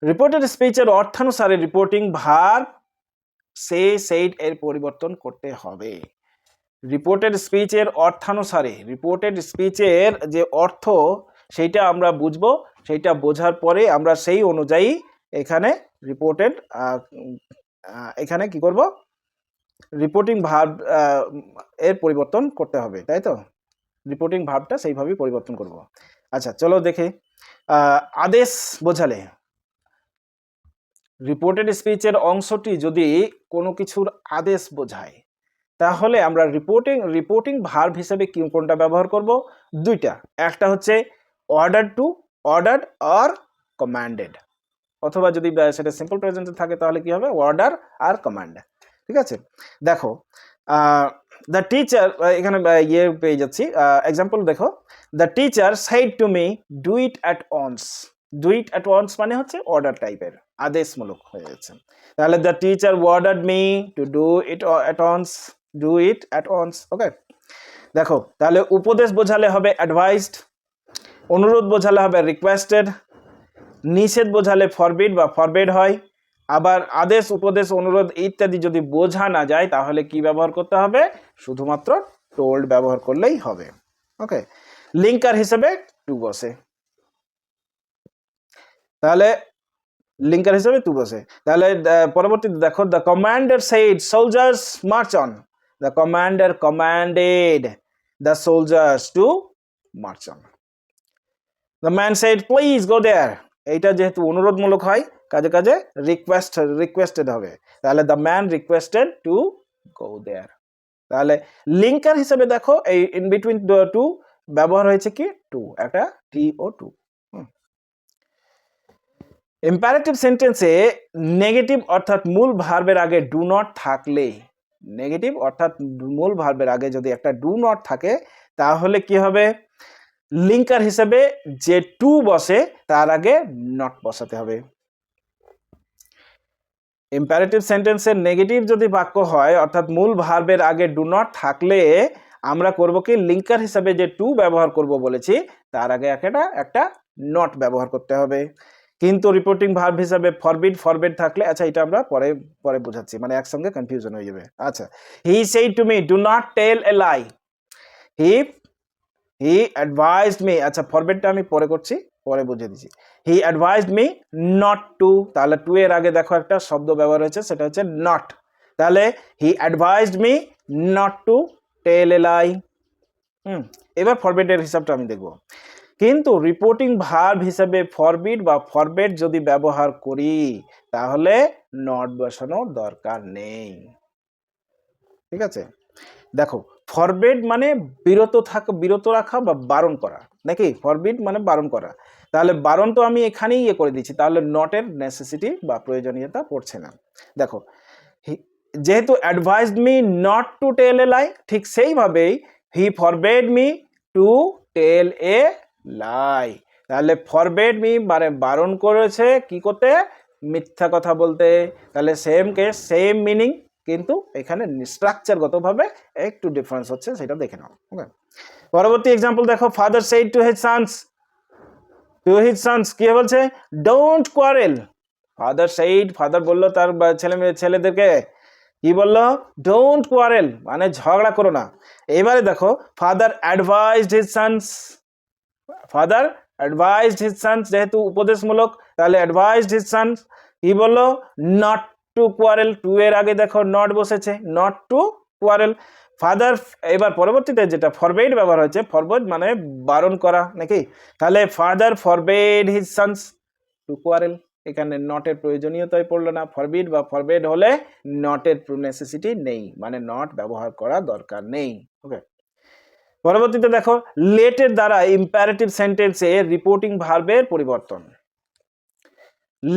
Reported স্পিচের অর্থানুসারে রিপোর্টিং ভার্ব সে সেড এর পরিবর্তন করতে হবে। রিপোর্টেড স্পিচের অর্থানুসারে, রিপোর্টেড স্পিচের যে অর্থ সেইটা আমরা বুঝবো, সেইটা বোঝার পরে আমরা সেই অনুযায়ী এখানে রিপোর্টেড এখানে কি করব, রিপোর্টিং ভার্ব এর পরিবর্তন করতে হবে, তাই তো? রিপোর্টিং ভার্বটা সেইভাবেই পরিবর্তন করব। আচ্ছা চলো দেখি, আদেশ বোঝালে, রিপোর্টেড স্পিচের অংশটি যদি কোনো কিছুর আদেশ বোঝায়, তাহলে আমরা রিপোর্টিং ভার্ব হিসেবে কোনটা ব্যবহার করব? দুইটা, একটা হচ্ছে অর্ডার টু, অর্ডার্ড আর কমান্ডেড, অথবা যদি সেটা সিম্পল প্রেজেন্টে থাকে তাহলে কি হবে? অর্ডার আর কমান্ড, ঠিক আছে? দেখো দ্য টিচার, এখানে ইয়ে পেয়ে যাচ্ছি এক্সাম্পল, দেখো the teacher said to me do it at once. Do it at once মানে হচ্ছে অর্ডার টাইপের, আদেশমূলক হয়ে যাচ্ছে। তাহলে the teacher ordered me to do it at once, do it at once. Okay, দেখো তাহলে উপদেশ বোঝালে হবে অ্যাডভাইসড, অনুরোধ বোঝালে হবে রিকোয়েস্টেড, নিষেধ বোঝালে ফরবিড বা ফরবেড হয়। আবার আদেশ, উপদেশ, অনুরোধ ইত্যাদি যদি বোঝা না যায় তাহলে কি ব্যবহার করতে হবে? শুধুমাত্র টোল্ড ব্যবহার করলেই হবে। ওকে, লিঙ্কার হিসেবে টু বসে, তাহলে লিঙ্কার হিসেবে টু বসে। তাহলে পরবর্তীতে দেখো the commander said soldiers march on, the commander commanded the soldiers to march on. The man said please go there, এইটা যেহেতু অনুরোধমূলক হয়, কাজে কাজে রিকোয়েস্টেড হবে, তাহলে the man requested to go there. তাহলে লিঙ্কার হিসেবে দেখো এই ইন বিটুইন টু ব্যবহার হয়েছে কি? টু, একটা টি ও টু। ইম্পারেটিভ সেন্টেন্সে নেগেটিভ অর্থাৎ মূল ভার্বের আগে ডু নট থাকলে, নেগেটিভ অর্থাৎ মূল ভার্বের আগে যদি একটা ডু নট থাকে তাহলে কি হবে? লিঙ্কার হিসেবে যে টু বসে তার আগে নট বসাতে হবে। ইম্পারেটিভ সেন্টেন্সের নেগেটিভ যদি বাক্য হয় অর্থাৎ মূল ভার্বের আগে ডু নট থাকলে আমরা করব কি? লিঙ্কার হিসেবে যে টু ব্যবহার করব বলেছি তার আগে একটা নট ব্যবহার করতে হবে। কিন্তু রিপোর্টিং ভার্ব হিসেবে ফরবিড থাকলে, আচ্ছা এটা আমরা পরে বোঝাচ্ছি, মানে একসঙ্গে কনফিউশন হয়ে যাবে। আচ্ছা, he said to me do not tell a lie, he advised me, আচ্ছা ফরবিডটা আমি পরে করছি, পরে বুঝিয়ে দিচ্ছি। He advised me not to, তাহলে টু এর আগে দেখো একটা শব্দ ব্যবহার হয়েছে, সেটা হচ্ছে নট। তাহলে he advised me not to tell a lie. এবার ফরবিডের হিসাবটা আমি দেখব। কিন্তু রিপোর্টিং ভার্ব হিসেবে ফরবিড বা ফরবেড যদি ব্যবহার করি তাহলে নট বসানো দরকার নেই, ঠিক আছে? দেখো ফরবেড মানে বিরত রাখা বা বারণ করা, নাকি? ফরবিড মানে বারণ করা, তাহলে বারণ তো আমি এখানেই ইয়ে করে দিচ্ছি, তাহলে নটের নেসেসিটি বা প্রয়োজনীয়তা পড়ছে না। দেখো যেহেতু advised me not to tell a lie, ঠিক সেইভাবেই he forbade me to tell a lie, তাহলে ফরবেড মি মানে বারণ করেছে কি করতে? মিথ্যা কথা বলতে। তাহলে সেম কেস সেম মিনিং, কিন্তু এখানে স্ট্রাকচারগতভাবে একটু ডিফারেন্স হচ্ছে, সেটা দেখে নাও। ওকে, পরবর্তী এক্সাম্পল দেখো, father said to his sons, কি বলছে? Don't quarrel. ফাদার বললো তার ছেলেদেরকে, কি বললো? ডোন্ট কোয়ারেল, মানে ঝগড়া করো না। এবারে দেখো ফাদার অ্যাডভাইজড হিজ সন্স, যেহেতু উপদেশমূলক তাহলে অ্যাডভাইসড হিজ সন, কি বললো, নট টু কোয়ারেল, টু এর আগে দেখো নট বসেছে, নট টু কোয়ারেল। ফাদার, এবার পরবর্তীতে যেটা ফরবেড ব্যবহার হয়েছে, ফরবেড মানে বারণ করা নাকি, তাহলে father forbade his sons to quarrel, এখানে নটের প্রয়োজনীয়তাই পড়লো না, ফরবিড বা ফরবেড হলে নটের নেসেসিটি নেই, মানে নট ব্যবহার করা দরকার নেই। ওকে, পরবর্তীতে দেখো লেটের দ্বারা ইম্পারেটিভ সেন্টেন্সে রিপোর্টিং ভার্বের পরিবর্তন।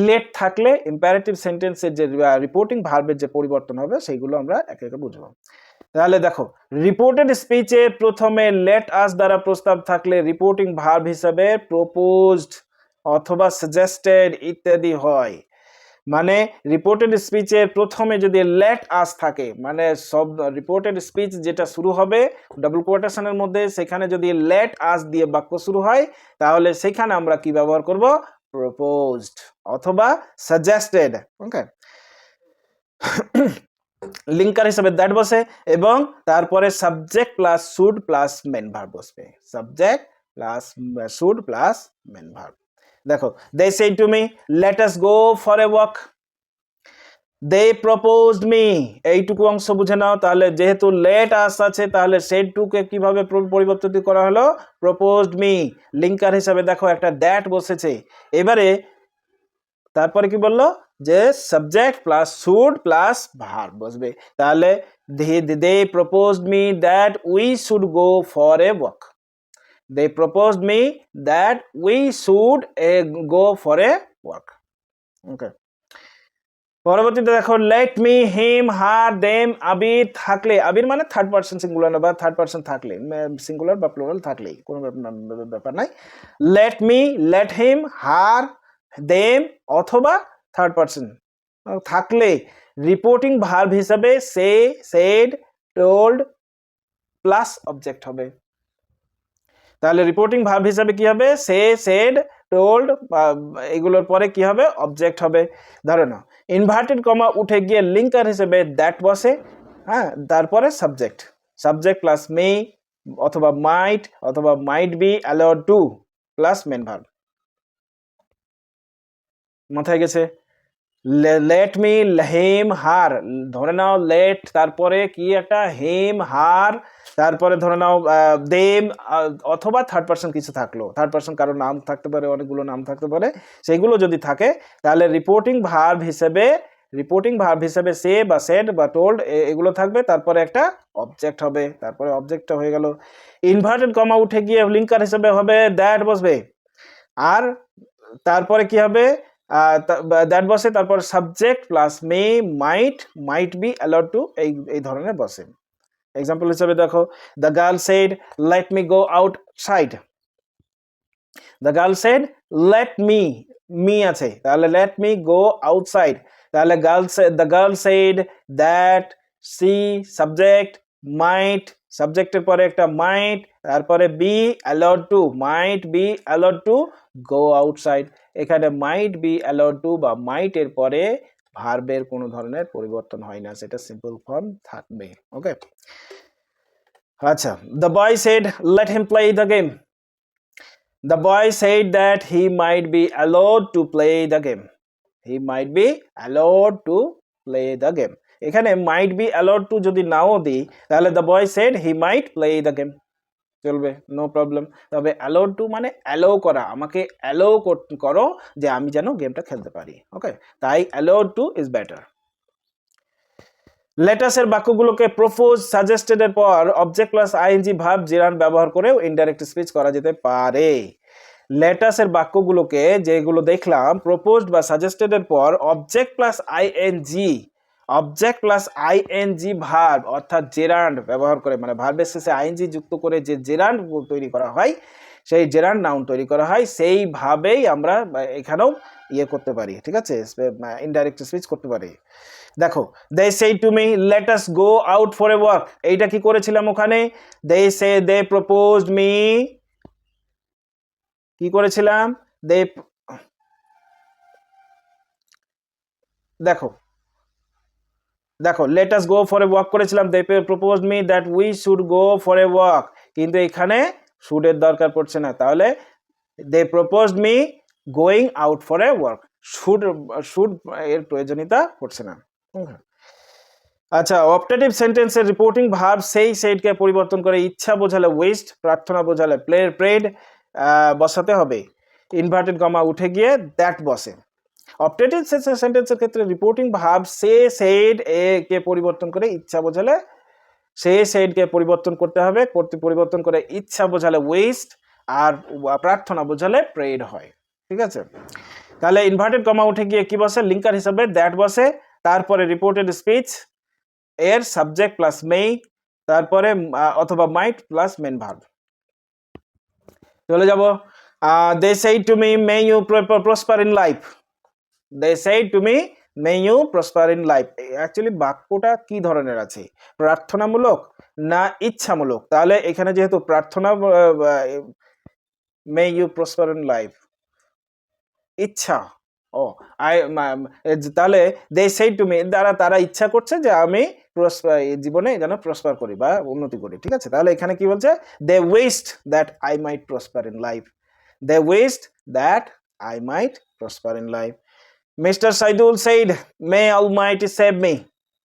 লেট থাকলে ইম্পারেটিভ সেন্টেন্সের যে রিপোর্টিং ভার্বের যে পরিবর্তন হবে সেইগুলো আমরা একে একে বুঝবো। তাহলে দেখো রিপোর্টেড স্পিচে প্রথমে লেট আস দ্বারা প্রস্তাব থাকলে রিপোর্টিং ভার্ব হিসাবে প্রপোজড অথবা সাজেস্টেড ইত্যাদি হয়। মানে রিপোর্টেড স্পিচের প্রথমে যদি লেট আস থাকে, মানে সব রিপোর্টেড স্পিচ যেটা শুরু হবে ডাবল কোটেশনের মধ্যে, সেখানে যদি লেট আস দিয়ে বাক্য শুরু হয় তাহলে সেখানে আমরা কি ব্যবহার করব, প্রপোজড অথবা সাজেস্টেড। ওকে, লিঙ্কার হিসেবে দ্যাট বসে এবং তারপরে subject plus should plus main verb বসবে, subject plus should plus main verb. দেখো they said to me let us go for a walk, they proposed me, এইটুকু অংশ বুঝে নাও। তাহলে যেহেতু লেট আস আছে তাহলে সেড টু কে কিভাবে পরিবর্তিত করা হলো, প্রপোজড মি, লিঙ্কার হিসাবে দেখো একটা দ্যাট বসেছে। এবারে তারপরে কি বললো যে subject plus should plus verb বসবে, তাহলে they proposed me that we should go for a walk, they proposed me that we should go for a walk. Okay, পরবর্তীতে দেখো let me, him, her, them, আবির থাকলে, আবির মানে third person singular বা third person থাকলে, singular বা plural থাকলেই কোনো ব্যাপার নাই। Let me, let him, her, them অথবা থার্ড পারসন থাকলে রিপোর্টিং ভার্ব হিসাবে সে, সেড, টোল্ড প্লাস অবজেক্ট হবে। তাহলে রিপোর্টিং ভার্ব হিসাবে কি হবে, সে, সেড, টোল্ড, এগুলোর পরে কি হবে, অবজেক্ট হবে। ধরো না ইনভার্টেড কমা উঠে গিয়ে লিঙ্কার হিসেবে দ্যাট বসে, হ্যাঁ, তারপরে সাবজেক্ট, সাবজেক্ট প্লাস মে অথবা মাইট অথবা might be allowed to plus main verb. মাথায় গেছে? লেট মি, হেম, হার, ধরে নাও লেট তারপরে কি একটা হেম, হার, তারপরে ধরে নাও দেম অথবা থার্ড পারসন কিছু থাকলো, থার্ড পারসন কারো নাম থাকতে পারে, অনেকগুলো নাম থাকতে পারে, সেইগুলো যদি থাকে তাহলে রিপোর্টিং ভার্ব হিসেবে সে বা সেড বা টোল্ড এগুলো থাকবে, তারপরে একটা অবজেক্ট হবে, তারপরে অবজেক্টটা হয়ে গেল। ইনভার্টেড কমা উঠে গিয়ে লিঙ্কার হিসেবে হবে দ্যাট বসবে, আর তারপরে কি হবে, দ্যাট বসে, তারপর subject plus may, might be allowed to, এই ধরনের বসে। এক্সাম্পল হিসেবে দেখো the girl said let me go outside, the girl said let me আছে তাহলে লেট মি গো আউটসাইড, তাহলে the girl said that she, subject might, সাবজেক্টের পরে একটা মাইট, তারপরে be allowed to, might be allowed to go outside. এখানে might be allowed two বা মাইট এর পরে ভার্বের কোনো ধরনের পরিবর্তন হয় না, সেটা সিম্পল ফর্ম থাকবে। ওকে, আচ্ছা, the boy said let him play the game, the boy said that he might be allowed to play the game, he might be allowed to play the game. এখানে might be allowed to যদি নাও দিই তাহলে the boy said he might play the game, চলবে, no problem. তবে allowed to মানে allow করা, আমাকে অ্যালাউ করো যে আমি যেন গেমটা খেলতে পারি। ওকে, তাই অ্যালাউড টু ইজ বেটার। লেটাসের বাক্যগুলোকে প্রপোজ, সাজেস্টেড এর পর object plus ING verb gerund ব্যবহার করেও ইনডাইরেক্ট স্পিচ করা যেতে পারে। লেটাসের বাক্যগুলোকে যেগুলো দেখলাম প্রপোজড বা সাজেস্টেড এর পর অবজেক্ট প্লাস আইএনজি ভার্ব অর্থাৎ জেরান্ড ব্যবহার করে, মানে ভার্বের শেষে আইএনজি যুক্ত করে যে জেরান্ড তৈরি করা হয়, সেই জেরান্ড নাউন তৈরি করা হয়, সেইভাবেই আমরা এখানেও করতে পারি, ঠিক আছে, ইনডাইরেক্ট স্পিচ করতে পারি। দেখো they said to me let us go out for a walk, এইটা কি করেছিলাম ওখানে, দে প্রপোজড মি, কি করেছিলাম, দেখো let us go for a walk করেছিলাম, they proposed me that we should go for a walk, কিন্তু এখানে শুডের দরকার পড়ছে না, তাহলে they proposed me going out for a work, should should এর প্রয়োজনীয়তা পড়ছে না। আচ্ছা, অপটেটিভ সেন্টেন্সের রিপোর্টিং ভার্ব সেই সেইডকে পরিবর্তন করে ইচ্ছা বোঝালে উইশড, প্রার্থনা বোঝালে প্রেড বসাতে হবে। ইনভার্টেড কমা উঠে গিয়ে দ্যাট বসে। অপটেটিভ সেন্টেন্সের ক্ষেত্রে রিপোর্টিং ভার্ব সে সেইড এ কে পরিবর্তন করে ইচ্ছা বোঝালে সে সেইডকে পরিবর্তন করতে হবে, পরিবর্তন করে ইচ্ছা বোঝালে উইশড আর প্রার্থনা বোঝালে প্রেড হয়। ঠিক আছে, তাহলে ইনভার্টেড কমা উঠে গিয়ে কি বসে, লিঙ্কার হিসাবে দ্যাট বসে। তারপরে রিপোর্টেড স্পিচ এর সাবজেক্ট প্লাস মেই, তারপরে অথবা মাইট প্লাস মেন ভার্ব। চলে যাব, they said to me may you prosper in life. They said to me may you prosper in life. Actually বাক্যটা কি ধরনের আছে, প্রার্থনামূলক না ইচ্ছামূলক? তাহলে এখানে যেহেতু প্রার্থনা, may you prosper in life ইচ্ছা, ও তাহলে দে সেড টু মি দ্বারা তারা ইচ্ছা করছে যে আমি জীবনে যেন প্রসপার করি বা উন্নতি করি। ঠিক আছে, তাহলে এখানে কি বলছে, they wished that I might prosper in life. They wished that I might prosper in life. Mister Saidul said may almighty save me.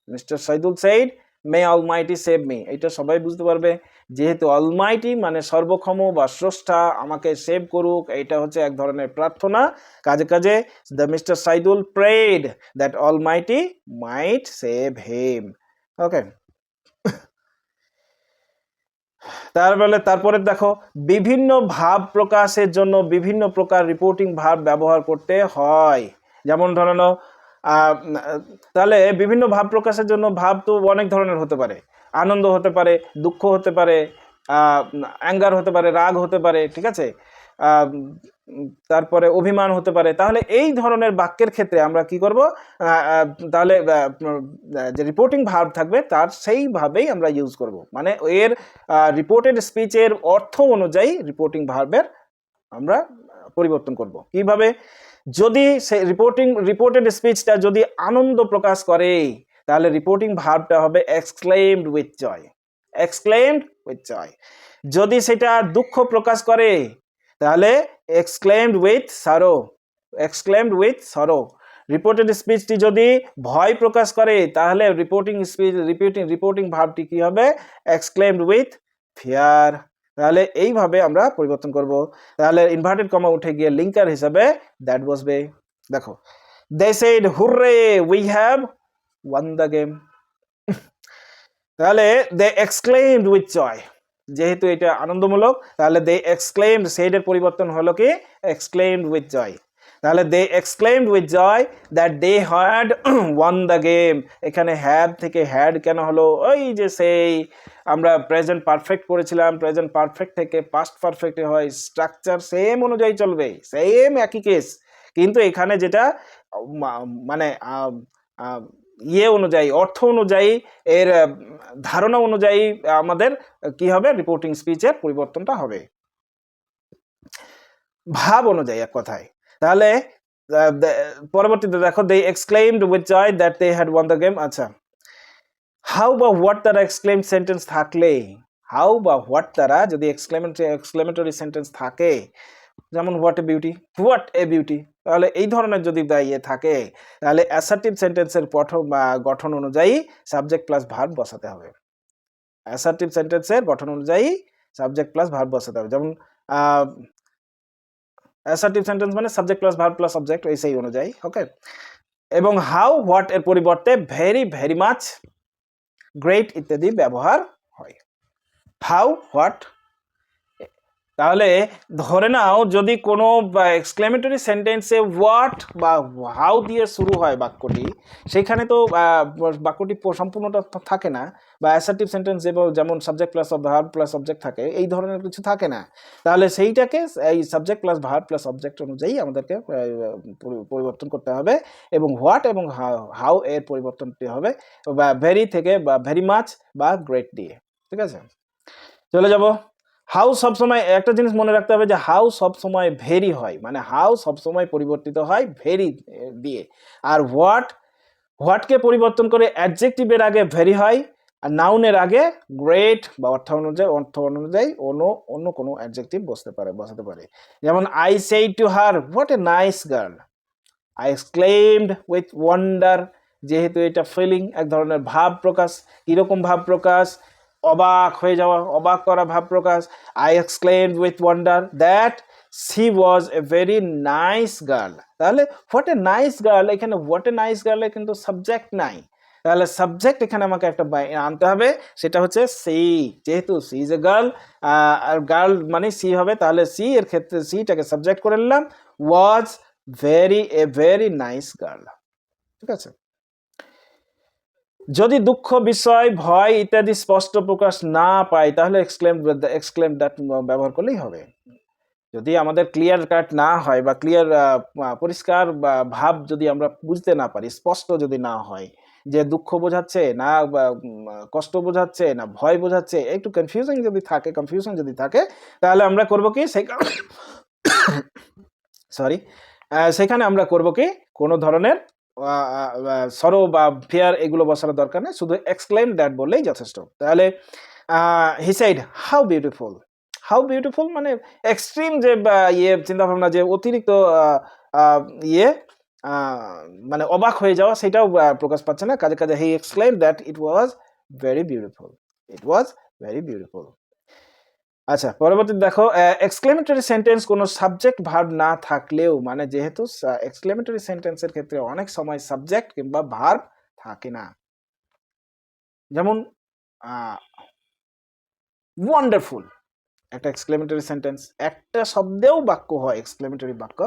Mister Saidul said may almighty save me, এটা সবাই বুঝতে পারবে, যেহেতু অলমাইটি মানে সর্বক্ষম বা স্রষ্টা আমাকে সেভ করুক, এটা হচ্ছে এক ধরনের প্রার্থনা। কাজে কাজে the mister Saidul prayed that almighty might save him. Okay, তারপরে দেখো, বিভিন্ন ভাব প্রকাশের জন্য বিভিন্ন প্রকার রিপোর্টিং ভাব ব্যবহার করতে হয়। যেমন ধরে নাও, তাহলে বিভিন্ন ভাব প্রকাশের জন্য ভাব তো অনেক ধরনের হতে পারে, আনন্দ হতে পারে, দুঃখ হতে পারে, অ্যাঙ্গার হতে পারে, রাগ হতে পারে। ঠিক আছে, তারপরে অভিমান হতে পারে। তাহলে এই ধরনের বাক্যের ক্ষেত্রে আমরা কি করব, তাহলে যে রিপোর্টিং ভার্ব থাকবে তার সেইভাবেই আমরা ইউজ করব, মানে এর রিপোর্টেড স্পিচের অর্থ অনুযায়ী রিপোর্টিং ভার্বের আমরা পরিবর্তন করব। কিভাবে, যদি সে রিপোর্টেড স্পিচটা যদি আনন্দ প্রকাশ করে তাহলে রিপোর্টিং ভার্বটা হবে exclaimed with joy. Exclaimed with joy. যদি সেটা দুঃখ প্রকাশ করে তাহলে exclaimed with sorrow. Exclaimed with sorrow. Reported স্পিচটি যদি ভয় প্রকাশ করে তাহলে রিপোর্টিং ভার্বটি কি হবে, এক্সক্লেমড উইথ ফিয়ার। তাহলে এইভাবে আমরা পরিবর্তন করব। তাহলে ইনভার্টেড কমা উঠে গিয়ে লিঙ্কার হিসাবে দ্যাট বসবে। দেখো, they said hurray we have won the game. তাহলে দে এক্সক্লেমড উইথ জয়, যেহেতু এটা আনন্দমূলক তাহলে দে এক্সক্লেমড, সেইডের পরিবর্তন হলো কি এক্সক্লেমড উইথ জয়। তাহলে they exclaimed with joy that they had won the game. এখানে হ্যাভ থেকে হ্যাড কেন হলো, ওই যে সেই আমরা প্রেজেন্ট পারফেক্ট করেছিলাম, প্রেজেন্ট পারফেক্ট থেকে পাস্ট পারফেক্টে হয়, স্ট্রাকচার সেম অনুযায়ী চলবে, সেম একই কেস, কিন্তু এখানে যেটা মানে ইয়ে অনুযায়ী, অর্থ অনুযায়ী, এর ধারণা অনুযায়ী আমাদের কি হবে, রিপোর্টিং স্পিচের পরিবর্তনটা হবে ভাব অনুযায়ী, এক কথায়। তাহলে পরবর্তীতে দেখো, they exclaimed with joy that they had won the game. আচ্ছা, হাউ বা হোয়াট দ্বারা এক্সক্লেম সেন্টেন্স থাকলে, হাউ বা হোয়াট দ্বারা যদি এক্সক্লেমেটরি সেন্টেন্স থাকে, যেমন what a beauty, what a beauty, তাহলে এই ধরনের যদি ইয়ে থাকে তাহলে অ্যাসার্টিভ সেন্টেন্সের গঠন অনুযায়ী সাবজেক্ট প্লাস ভার্ব বসাতে হবে। অ্যাসার্টিভ সেন্টেন্সের গঠন অনুযায়ী সাবজেক্ট প্লাস ভার্ব বসাতে হবে। যেমন অ্যাসার্টিভ সেন্টেন্স মানে subject plus verb plus object, এই সেই অনুযায়ী। ওকে, এবং হাউ হোয়াট এর পরিবর্তে ভেরি, ভেরি মাচ, গ্রেট ইত্যাদি ব্যবহার হয়। হাউ হোয়াট, তাহলে ধরে নাও যদি কোনো এক্সক্লেমেটরি সেন্টেন্সে হোয়াট বা হাউ দিয়ে শুরু হয় বাক্যটি, সেখানে তো বাক্যটি সম্পূর্ণটা থাকে না, বা অ্যাসার্টিভ সেন্টেন্স যেমন subject plus verb plus object থাকে, এই ধরনের কিছু থাকে না। তাহলে সেইটাকে এই subject plus verb plus object অনুযায়ী আমাদেরকে পরিবর্তন করতে হবে, এবং হোয়াট এবং হাউ এর পরিবর্তনটি হবে বা ভেরি থেকে বা ভেরি মাচ বা গ্রেট দিয়ে। ঠিক আছে, চলে যাব। হাউ সবসময় একটা জিনিস মনে রাখতে হবে যে হাউ সবসময় ভেরি হয়, মানে হাউ সবসময় পরিবর্তিত হয় ভেরি দিয়ে। আর হোয়াটকে পরিবর্তন করে অ্যাডজেক্টিভের আগে ভেরি হয়, আর নাউনের আগে গ্রেট বা অর্থ অনুযায়ী অন্য কোনো অ্যাডজেক্টিভ বসাতে পারে। যেমন I said to her what a nice girl, I exclaimed with wonder, যেহেতু এটা ফিলিং, এক ধরনের ভাব প্রকাশ। কিরকম ভাব প্রকাশ? অবাক হয়ে যাওয়া, অবাক করা ভাব প্রকাশ। I exclaimed with wonder that she was a very nice girl. তাহলে হোয়াট এ নাইস গার্ল, এখানে হোয়াট এ নাইস গার্লের কিন্তু সাবজেক্ট নাই, তাহলে সাবজেক্ট এখানে আমাকে একটা আনতে হবে, সেটা হচ্ছে সি। যেহেতু সি ইজ এ গার্ল, আর গার্ল মানে সি হবে, তাহলে সি এর ক্ষেত্রে সিটাকে সাবজেক্ট করে নিলাম, ওয়াজ ভেরি নাইস গার্ল। ঠিক আছে। যদি দুঃখ, বিস্ময়, ভয় ইত্যাদি স্পষ্ট প্রকাশ না পাই তাহলে এক্সক্লেম দ্যাট ব্যবহার করলেই হবে। যদি আমাদের ক্লিয়ার কাট না হয় বা ক্লিয়ার পরিষ্কার বা ভাব যদি আমরা বুঝতে না পারি, স্পষ্ট যদি না হয় যে দুঃখ বোঝাচ্ছে না কষ্ট বোঝাচ্ছে না ভয় বোঝাচ্ছে, একটু কনফিউশন যদি থাকে তাহলে আমরা করব কি সেখানে আমরা করব কি কোনো ধরনের সরো বা ফিয়ার এগুলো বসানোর দরকার নেই, শুধু এক্সক্লেম দ্যাট বললেই যথেষ্ট। তাহলে হি সেড হাউ বিউটিফুল মানে এক্সট্রিম যে চিন্তা ভাবনা, যে অতিরিক্ত মানে অবাক হয়ে যাওয়া, সেটাও প্রকাশ পাচ্ছে না। কাজে he exclaim that it was very beautiful. আচ্ছা, পরবর্তী দেখো, এক্সক্লেমেটরি সেন্টেন্স কোনো সাবজেক্ট ভার্ব না থাকলেও, মানে যেহেতু এক্সক্লেমেটরি সেন্টেন্সের ক্ষেত্রে অনেক সময় সাবজেক্ট কিংবা ভার্ব থাকে না, যেমন ওয়ান্ডারফুল একটা এক্সক্লেমেটরি সেন্টেন্স, একটা শব্দেও বাক্য হয় এক্সক্লেমেটরি বাক্য।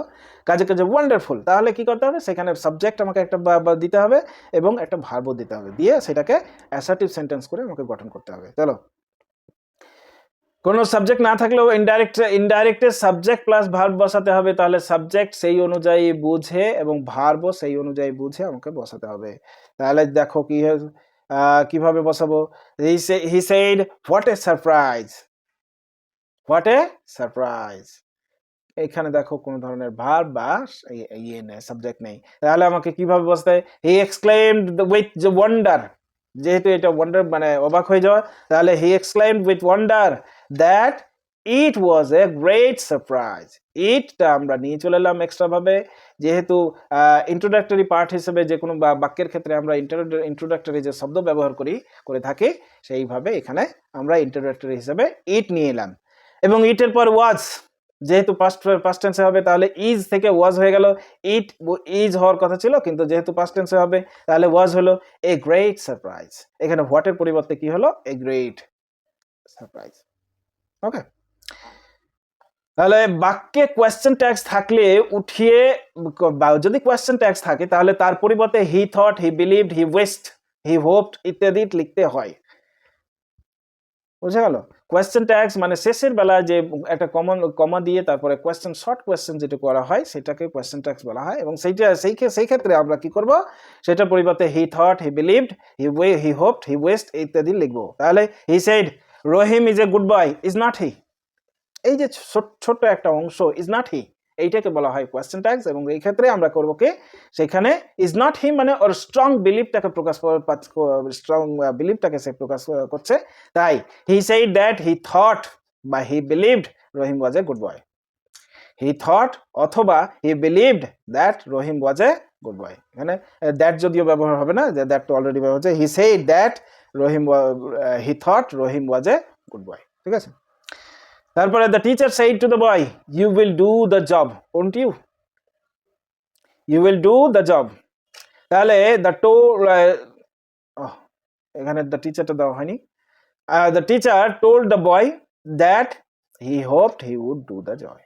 কাজে ওয়ান্ডারফুল, তাহলে কি করতে হবে, সেখানে সাবজেক্ট আমাকে একটা দিতে হবে এবং একটা ভার্বও দিতে হবে, দিয়ে সেটাকে অ্যাসার্টিভ সেন্টেন্স করে আমাকে গঠন করতে হবে। চলো, কোনো সাবজেক্ট না থাকলেও ইনডাইরেক্টে সাবজেক্ট প্লাস ভার্ব বসাতে হবে, তাহলে সাবজেক্ট সেই অনুযায়ী বুঝে এবং ভার্বও সেই অনুযায়ী বুঝে আমাকে বসাতে হবে। তাহলে দেখো কিভাবে বসাবো। He said what a surprise, এখানে দেখো কোনো ধরনের ভার্ব বা সাবজেক্ট নেই, তাহলে আমাকে কিভাবে বসতে হয়, হি এক্সক্লেইমড উইথ ওয়ান্ডার, যেহেতু এটা ওয়ান্ডার মানে অবাক হয়ে যাওয়া, তাহলে he exclaimed with wonder that it was a great surprise. ইটটা আমরা নিয়ে চলে এলাম এক্সট্রা ভাবে, যেহেতু ইন্ট্রোডাক্টরি পার্ট হিসেবে যে কোনো বাক্যের ক্ষেত্রে আমরা ইন্ট্রোডাক্টরি যে শব্দ ব্যবহার করে থাকি, সেইভাবে এখানে আমরা ইন্ট্রোডাক্টরি হিসেবে ইট নিয়ে এলাম। এবং ইটের পর ওয়াজ, যেহেতু পাস্ট টেন্সে হবে, তাহলে ইজ থেকে ওয়াজ হয়ে গেল। ইজ হওয়ার কথা ছিল, কিন্তু যেহেতু পাস্ট টেন্সে হবে তাহলে ওয়াজ হলো এ গ্রেট সারপ্রাইজ। এখানে হোয়াটের পরিবর্তে কি হলো, এ গ্রেট সারপ্রাইজ। ওকে, তাহলে বাক্যে কোয়েশ্চেন ট্যাগস থাকলে উঠিয়ে, যদি কোয়েশ্চেন ট্যাগস থাকে তাহলে তার পরিবর্তে he thought, he believed, he wished, he hopped ইত্যাদি লিখতে হয়। বুঝে গেল? কোয়েশ্চেন ট্যাগস মানে শেষের বেলায় যে একটা কমা দিয়ে তারপরে শর্ট কোয়েশ্চেন যেটা করা হয় সেটাকে কোয়েশ্চেন ট্যাগস বলা হয়। এবং সেই ক্ষেত্রে আমরা কি করব, সেটার পরিবর্তে he thought, he believed, he hopped, he wished ইত্যাদি লিখবো। তাহলে he said Rahim is a good boy, is not he, এই যে ছোট্ট একটা অংশ ইজ নট হি, এইটাকে বলা হয় কোয়েশ্চেন ট্যাগস। এবং এই ক্ষেত্রে আমরা করব কি, সেখানে ইজ নট হি মানে ওর স্ট্রং বিলিভটাকে সে প্রকাশ করছে। তাই he said that he thought বা he believed Rahim was a good boy. He thought অথবা he believed that Rahim was a good boy. এখানে দ্যাট যদিও ব্যবহার হবে না, যে দ্যাট তো অলরেডি ব্যবহার হচ্ছে। হি said that he thought Rahim was a good বয়। ঠিক আছে। তারপরে the teacher said to the boy, you will do the job, won't you? You will do the job. তাহলে এখানে the teacherটা দেওয়া হয়নি। The teacher told the boy that he hoped he would do the job.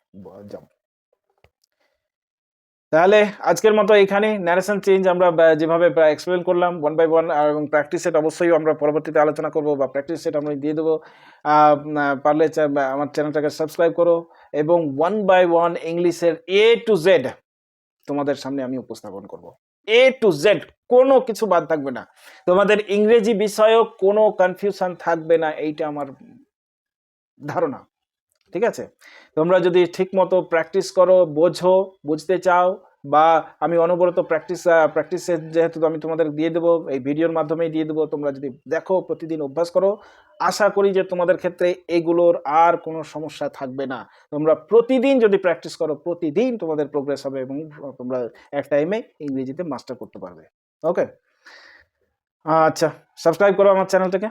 তাহলে আজকের মতো এখানে narration change আমরা যেভাবে এক্সপ্লেন করলাম 1 by 1, এবং প্র্যাকটিস সেট অবশ্যই আমরা পরবর্তীতে আলোচনা করব, বা প্র্যাকটিস সেট আমরা দিয়ে দেবো। পারলে আমার চ্যানেলটাকে সাবস্ক্রাইব করো, এবং 1 by 1 ইংলিশের A to Z তোমাদের সামনে আমি উপস্থাপন করব। A to Z, কোনো কিছু বাদ থাকবে না, তোমাদের ইংরেজি বিষয়ক কোনো কনফিউশন থাকবে না, এইটা আমার ধারণা। ঠিক আছে, তোমরা যদি ঠিক মতো প্র্যাকটিস করো, বুঝতে চাও, বা আমি অনবরত প্র্যাকটিসের যেহেতু আমি তোমাদের দিয়ে দেবো, এই ভিডিওর মাধ্যমেই দিয়ে দেবো, তোমরা যদি দেখো প্রতিদিন অভ্যাস করো, আশা করি যে তোমাদের ক্ষেত্রে এগুলোর আর কোনো সমস্যা থাকবে না। তোমরা প্রতিদিন যদি প্র্যাকটিস করো, প্রতিদিন তোমাদের প্রোগ্রেস হবে এবং তোমরা এক টাইমে ইংরেজিতে মাস্টার করতে পারবে। ওকে, আচ্ছা, সাবস্ক্রাইব করো আমার চ্যানেলটাকে।